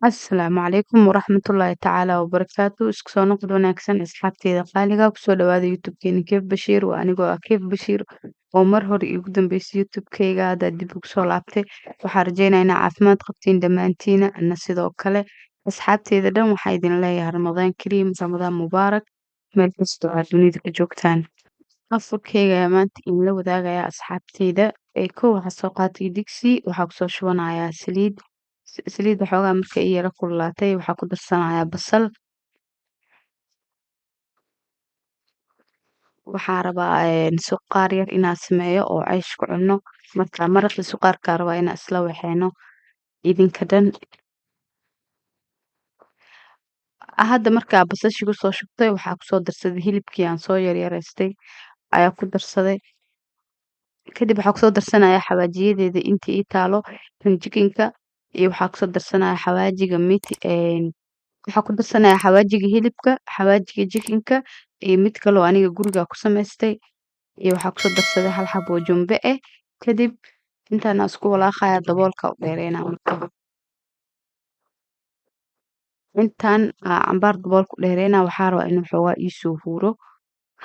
Asalaamu calaykum waraxmatullaahi tacaala wabarakaatu isku soo noqod wanaagsan asxaabteyda qaaliga kusoo dhawaada youtube-keena Kef Bashiir waa anigoo ah Kef Bashiir oo mar hore iigu dambeysay youtube-keyga hadda dib ugu soo laabtay waxaan rajeynayaa inaa caafimaad qabtiin dhammaantiina ana sidoo kale asxaabteyda dhan waxaa idin leeyahay ramadaan kariim ramadaan mubaarak meel kastoo aad dunida ka joogtaan afurkeyga ayaa maanta idinla wadaagayaa asxaabteyda kow waxaa soo qaatay digsi waxaa kusoo shubanayaa saliid waxoogaa marka i yara kululaatay waxaa ku darsanayaa basal waxaa rabaa suqaar yar inaan sameeyo oo ceysh ku cunno marka maraqii suqaarkaa rabaa inaan isla waxeyno idinka dhan hadda markaa basashii kusoo shubtay waxaa kusoo darsaday hilibkii aan soo yaryareystay ayaa ku darsaday kadib waxaa kusoo darsanaya xawaajiyadeeda intii ii taalo kan jikinka iyo waxaa kusoo darsanaya xawaajiga waxaa ku darsanaya xawaajiga hilibka xawaajiga jikinka iyo mid kaloo aniga guriga ku samaystay iyo waxaa kusoo darsaday hal xabo oo jumbe ah kadib intaan isku walaaqaya daboolka u dheereynaa marka intaan cambaar daboolka u dheereynaa waxaa rabaa inuu xoogaa iisoo huuro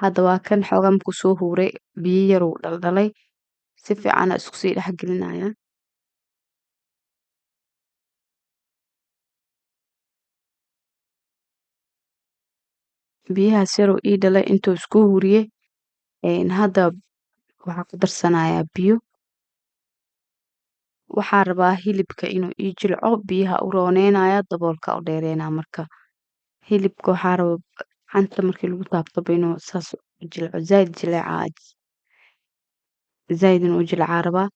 hadda waa kan xoogaa markuu soo huuray biyo yar uu dhaldhalay si fiican isku sii dhex gelinaya biyahaas yar uu ii dhalay intuu isku huuriyey hadda waxaa ku darsanayaa biyo waxaa rabaa hilibka inuu ii jilco biyaha u rooneynaya daboolka u dheereynaa marka hilibka waxaa rabaa gacanta markii lagu taabtaba inuu saas u jilco zaaid inuu u jilcaa rabaa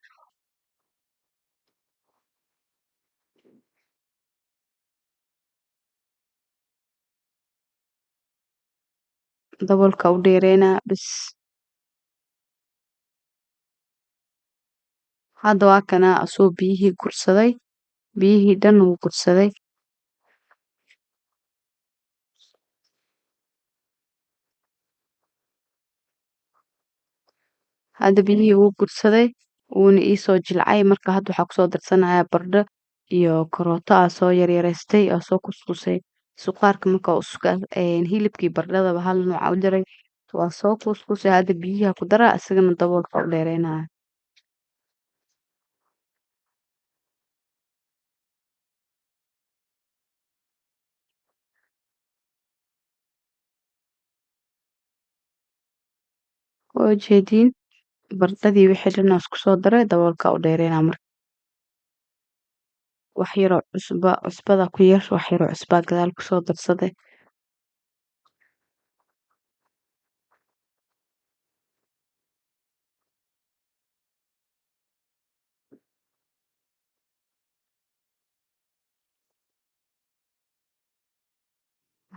daboolka u dheereynaa bas hadda waa kana asoo biyihii gursaday biyihii dhan wuu gursaday hadda biyihii wuu gursaday wuuna iisoo jilcay marka hadda waxaa kusoo darsanaya bardho iyo karooto aa soo yaryareystay aa soo kuskusay suqaarka marka hilibkii bardhadaba hal nooca u jaray waa soo kuskusay hadda biyihi ku daraa isagana daboolka u dheereynaya waa ujeediin bardhadii wixii dhan aan isku soo daray daboolka u dheereynaa marka wax yaroo cusbada ku yar wax yaroo cusbaa gadaal kusoo darsaday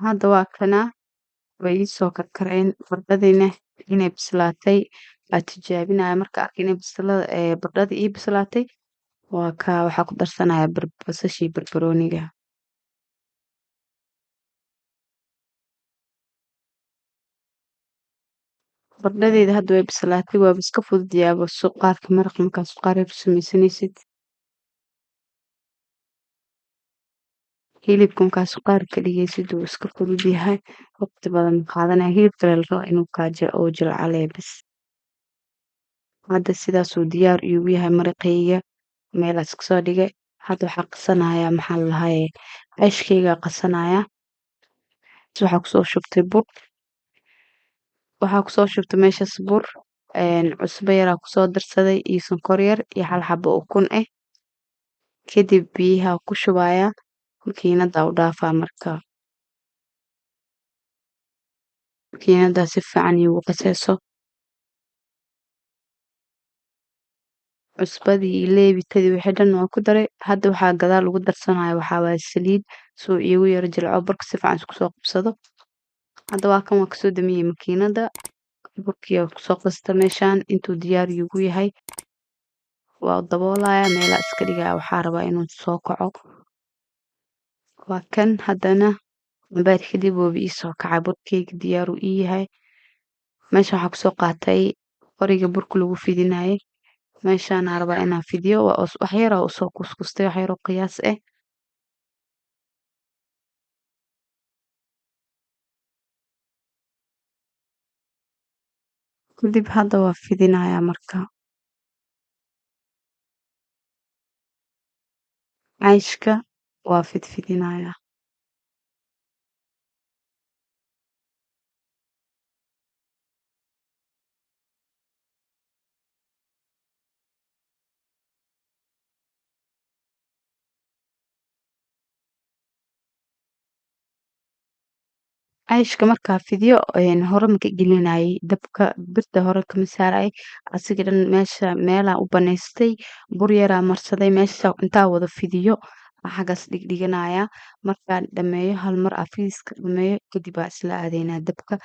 hadda waa kana way iisoo karkareen bardhadiina inay bislaatay aa tijaabinaya marka arkay inay bardhadii ii bislaatay waa kaa waxaa ku darsanaya basashii barbarooniga bardhadeeda hadda way bislaatay waaba iska fudud yaaba suqaarka maraq markaa suqaar yar u sameysanaysid hilibka markaa suqaar ka dhigaysid wuu iska fudud yahay waqti badan ma qaadanaya hilibka la raba inuu oo jilcalee bas hadda sidaasuu diyaar iigu yahay maraqeyga meelaas kasoo dhigay hadda waxaa qasanaya maxaa la dhahaye ceyshkeyga qasanaya waxaa kusoo shubtay bur waxaa kusoo shubtay meeshaas bur cusbo yaraa kusoo darsaday iyo sonkor yar iyo hal xabo ukun ah kadib biyaha ku shubaya makiinada u dhaafaa marka makiinada si fiican iigu qaseyso cusbadii iyo leebitadii wixii dhan waa ku daray hadda waxaa gadaal ugu darsanaya waxaa waaye saliid suu iigu yara jilco burka si fiican isku soo qabsado hadda waa kan waa kasoo damiyey makiinada burkii kusoo qasta meeshaan intuu diyaar iigu yahay waa daboolaya meelaa iska dhigaya waxaa rabaa inuu soo kaco waa kan haddana cabaar kadib wooba iisoo kacay burkeyga diyaar uu ii yahay meesha waxaa kusoo qaatay qoriga burka lagu fidinayay meeshaan rabaa inaan fidiyo wax yar oo usoo kuskustay wax yar oo qiyaas ah kadib hadda waa fidinayaa marka. Cayshka waa fidfidinayaa. Cayshka markaa fidiyo hore ma ka gelinayay dabka birta hore kama saarayay asiga dhan meelaan u banaystay bur yaraa marsaday meesha intaa wada fidiyo aa xaggaas dhigdhiganayaa markaan dhameeyo hal mar aa fidiska dhameeyo kadib aa isla aadaynaa dabka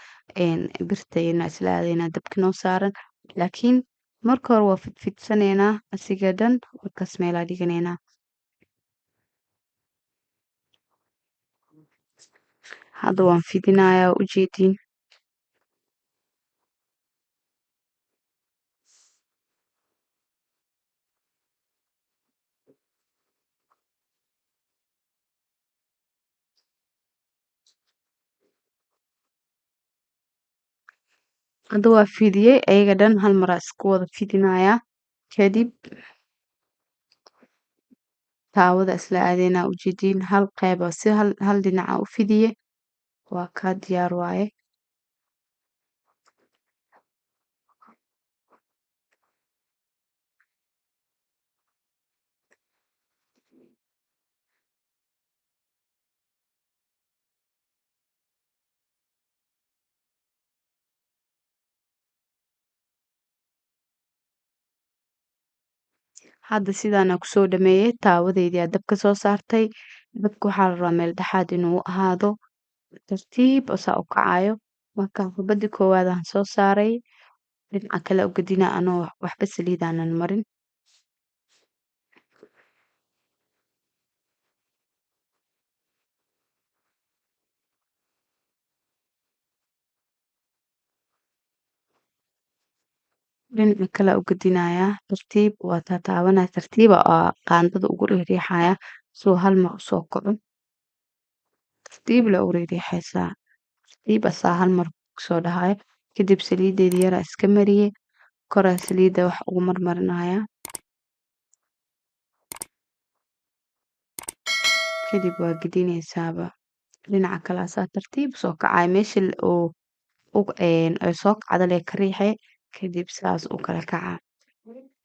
birtayna isla aadaynaa dabka noo saaran laakiin marka hore waa fidfidsanaynaa asiga dhan markaas meelaa dhiganaynaa. Hadda waan fidinayaa waa ujeediin. Hadda waa fidiyey ayaga dhan hal mar aa isku wada fidinayaa kadib taawada isla aadaynaa ujeediin hal qayb aa si hal dhinac aa u fidiye waa kaa diyaar waaye. Hadda sidaan aa kusoo dhameeyey taawadeydii aa dabka soo saartay dabka waxaa la rabaa meel dhexaad inuu ahaado tartiib oo saa u kacayo marka xabadii koowaad aan soo saaray dhinaca kale u gadina anoo waxba saliid aanan marin. Dhinaca kale u gadinayaa tartiib waa taataabanaya tartiib aa qaandada ugu riixriixaya suu hal mar usoo kaco tartiib le u riixriixaysaa tartiib asaa hal mar kusoo dhahayo kadib saliideeda yaraa iska mariyey koraa saliida wax ugu marmarinaya kadib waa gedinaysaaba dhinaca kale asaa tartiib usoo kacaya meesha ay soo kacdo lee ka riixee kadib saas u kala kacaa.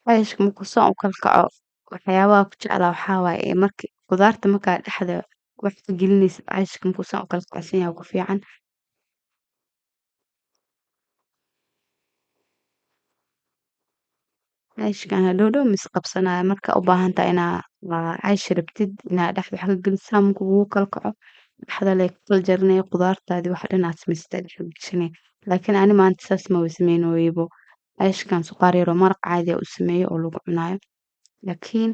Cayshka markuu saan u kala kaco waxyaabaha ku jeclaa waxaa waaye marki qudaarta markaa dhexda wax ka gelinaysid cayshka markuu saan u kala kacsan yahay ku fiican. Cayshkan hadhow dhow mis qabsanaya marka u baahan tahay caysh rabtid inaa dhexda wax ka gelisid saa markuu kugu kala kaco dhexda lee ka kala jaranaya qudaartaadii wax dhan aad samaysatay dhexda gashanaya laakiin ani maanta saas maba sameynooyabo cayshkan suqaar yar oo maraq caadi ah u sameeyey oo lagu cunayo laakiin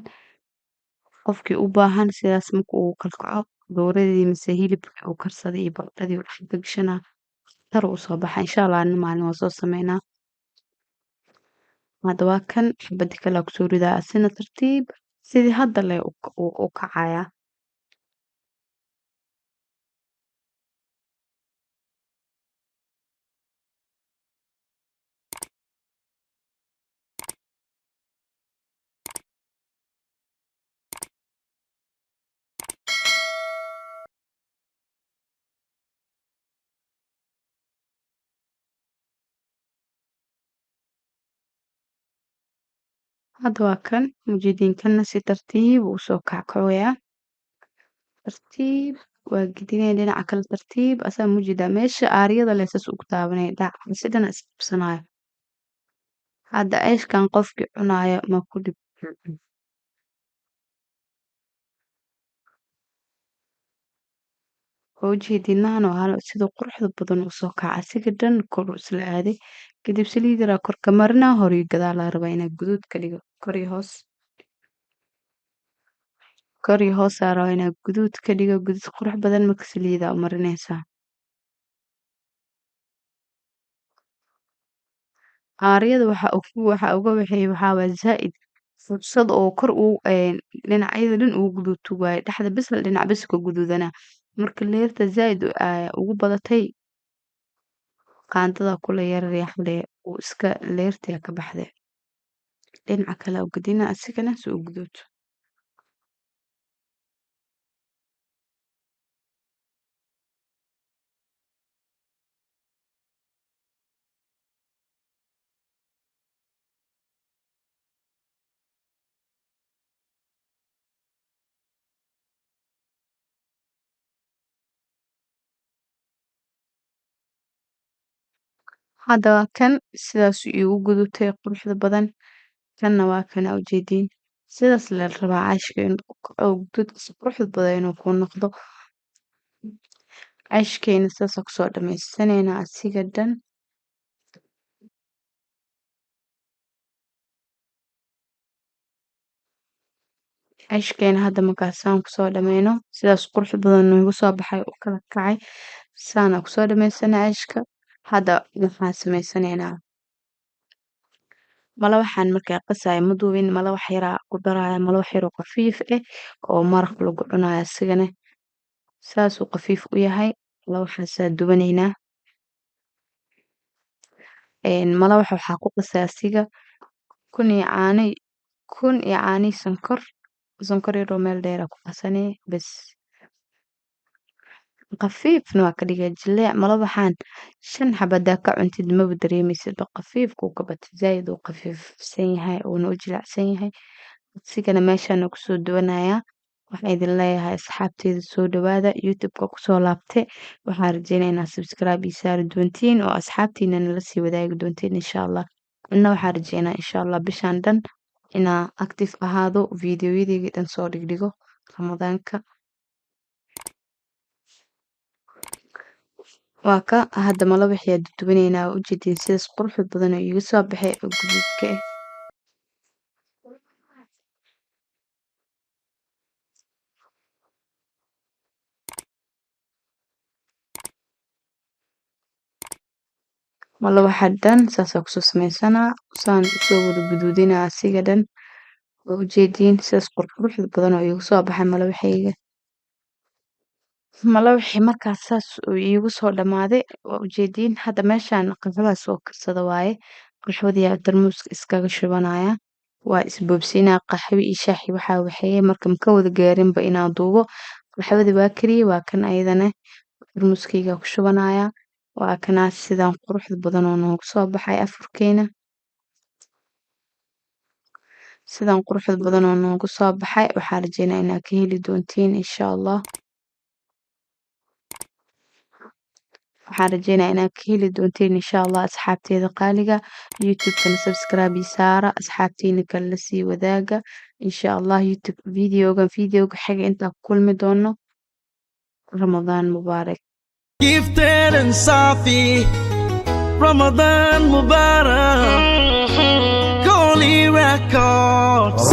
qofkii u baahan sidaas markuu ugu kala kaco dooradii mise hilibkii uu karsaday iyo baradhadii uu dhexda ka gashanaa tar uu soo baxa insha Allah ani maalin waa soo sameynaa. Hadda waa kan xabadi kale aa kusoo ridaa asina tartiib sidii hadda lee u kacayaa. Hadda waa kan mujeediin kana si tartiib uu soo kackacoyaa tartiib waa gedinaya dhinaca kale tartiib asaa mujeedaa meesha aaryada lee saas ugu taabanaya si dhan is qabsanayo. Hadda cayshkan qofkii cunaayo ma ku dhib waa ujeediin mahan oo hal sida quruxda badan u soo kaca asiga dhan kor uu isla aaday kadib saliid yar aa kor ka marinaa hor iyo gadaal aa rabaa inaa guduud ka dhigo kor iyo hoos. Kor iyo hoos aa rabaa inaa guduud ka dhigo guduud qurux badan marka saliid aa u marinaysaa. Aaryada waxa uga waxeeyo waxaa waaye zaa'id fursad oo kor dhinacyada dhan ugu guduudto waaye dhexda bes hal dhinac bes ka guduudanaa marka leerta zaa'id ugu badatay qaandada kula yar riixle uu iska leertaya ka baxday dhinaca kale u gedina asigana si uu guduud hadda waa kan sidaas iigu gudubtay quruxda badan kanna waa kana ujeediin sidaas la rabaa cashka oo guduudkiisa quruxda badan inuu ku noqdo cashkeena sidaas kusoo dhamaysanayna asiga dhan cashkeena hadda markaasaan kusoo dhamayno sidaas quruxda badan noogu soo baxay u kala kacay saana kusoo dhamaysana cashka hadda waxaan samaysanaynaa malawaxan markaa qasaya ma duubin malawax yaraa ku daraya malawax yaroo khafiif ah oo maraq lagu cunayo asigana saasuu khafiif u yahay malawaxaasaa dubanaynaa malawaxa waxaa ku qasaya asiga kun iyo caano iyo sonkor yaroo meel dheera ku qasanee bas khafiifna waa ka dhigay jileec malawaxan 5 xabo hadaa ka cuntid maba dareemaysid khafiifkuu ka batay zaaid uu khafiifsan yahay uuna u jilicsan yahay asigana meeshaan kusoo duwanayaa waxaan idin leeyahay asxaabteyda soo dhawaada youtube-ka kusoo laabte waxaan rajeynayaa subscribe ii saari doontiin oo asxaabtiina nala sii wadaagi doontiin insha allah anna waxaan rajeynaa insha allah bishaan dhan inaa active ahaado fiidiyoyadeyda dhan soo dhigdhigo ramadaanka waa ka hadda malawaxii aa duduwanaynaa waa ujeediin sidaas quruxda badan oo iiga soo baxay oo guduudka ah malawaxa dhan saasaa kusoo samaysanaa saan usoo wada guduudinaa asiga dhan waa ujeediin sidaas quruxda badan oo iiga soo baxay malawaxayga malawaxii markaas saas uu iigu soo dhamaaday waa ujeediin hadda meeshaan qaxwadaas oo karsada waaye qaxwadii aa tarmuuska iskaga shubanaya waa isboobsiinaa qaxwo iyo shaahi waxaa waxeeye marka maka wada gaarinba inaan duubo qaxwadii waa kariyey waa kan ayadana tarmuuskayga ku shubanaya waa kanaa sidaan quruxda badan oo noogu soo baxay afurkeena sidaan quruxda badan oo noogu soo baxay waxaan rajeynaa inaad ka heli doontiin insha allah waxaan rajeynaa inaad ka heli doontiin insha allah asxaabteeda qaaliga youtube-kana subscribe ii saara asxaabtiina kale la sii wadaaga insha allah youtube videoga xiga intaan ku kulmi doono ramadaan mubaarak Gifted and Safi, Ramadan Mubarak, Holy Records.